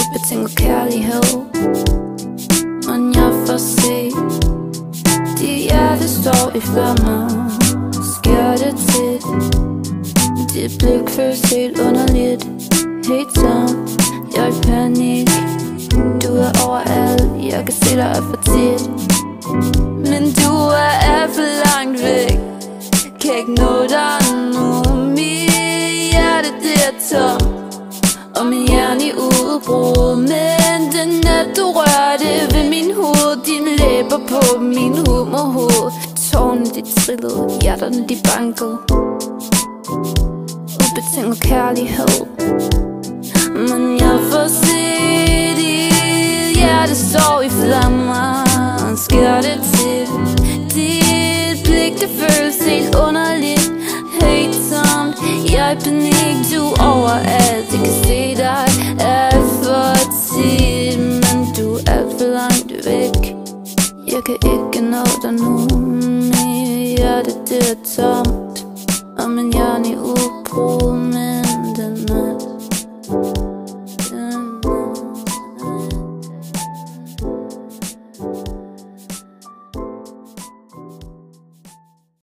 Ubetinget kærlighed, men jeg får se dit hjerte står i flammer. Sker det tit? Dit blik føles helt underligt, helt tomt. Jeg er i panik. Du er overalt, jeg kan se dig alt for tit. Men du er alt for langt væk, kan ikke nå dig nu. Mit hjerte det er tomt, og min hjerne i udbrud. Men den nat du rørte ved min hoved, dine læber på min hummerhoved. Tårerne de trillede, hjerterne de bankede. Ubetinget kærlighed, men jeg får se dit hjerte står i flammer. Sker det til? Dit blik det føles helt underligt, helt tomt. Jeg er i panik, du er overalt. Jeg kan se dig alt for tit, men du er alt for langt væk. Jeg kan ikke nå dig nu. Mit hjerte det er tomt, og min hjerne i udbrud.